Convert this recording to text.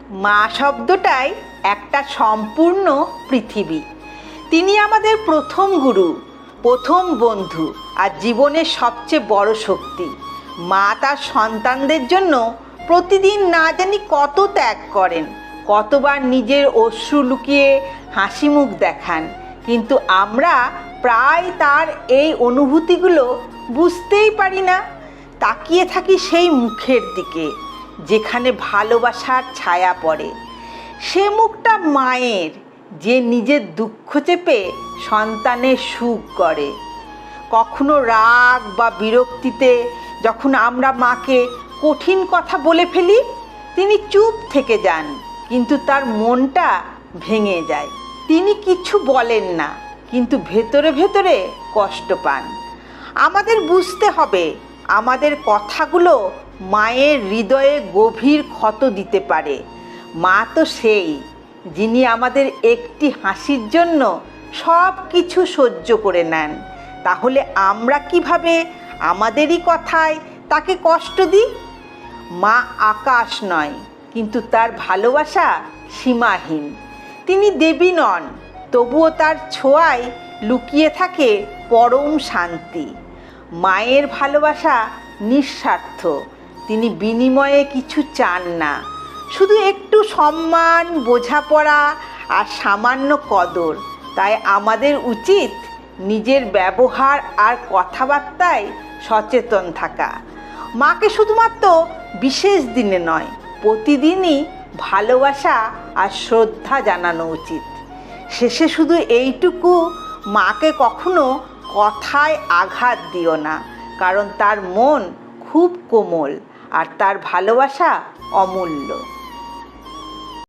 মা শব্দটাই একটা সম্পূর্ণ পৃথিবী। তিনি আমাদের প্রথম গুরু, প্রথম বন্ধু আর জীবনের সবচেয়ে বড় শক্তি। মা তার সন্তানদের জন্য প্রতিদিন না জানি কত ত্যাগ করেন, কতবার নিজের অশ্রু লুকিয়ে হাসি মুখ দেখান, কিন্তু আমরা প্রায় তার এই অনুভূতিগুলো বুঝতেই পারি না। তাকিয়ে থাকি সেই মুখের দিকে যেখানে ভালোবাসার ছায়া পড়ে। সে মুখটা মায়ের, যে নিজের দুঃখ চেপে সন্তানের সুখ করে। কখনো রাগ বা বিরক্তিতে যখন আমরা মাকে কঠিন কথা বলে ফেলি, তিনি চুপ থেকে যান, কিন্তু তার মনটা ভেঙে যায়। তিনি কিছু বলেন না, কিন্তু ভেতরে ভেতরে কষ্ট পান। আমাদের বুঝতে হবে, আমাদের কথাগুলো মায়ের হৃদয়ে গভীর ক্ষত দিতে পারে। মা তো সেই, যিনি আমাদের একটি হাসির জন্য সব কিছু সহ্য করে নেন। তাহলে আমরা কিভাবে আমাদেরই কথায় তাকে কষ্ট দিই? মা আকাশ নয়, কিন্তু তার ভালোবাসা সীমাহীন। তিনি দেবী নন, তবুও তার ছোঁয়ায় লুকিয়ে থাকে পরম শান্তি। মায়ের ভালোবাসা নিঃস্বার্থ, তিনি বিনিময়ে কিছু চান না, শুধু একটু সম্মান, বোঝাপড়া আর সামান্য কদর। তাই আমাদের উচিত নিজের ব্যবহার আর কথাবার্তায় সচেতন থাকা। মাকে শুধুমাত্র বিশেষ দিনে নয়, প্রতিদিনই ভালোবাসা আর শ্রদ্ধা জানানো উচিত। শেষে শুধু এইটুকু, মাকে কখনো কথায় আঘাত দিও না, কারণ তার মন খুব কোমল আর তার ভালোবাসা অমূল্য।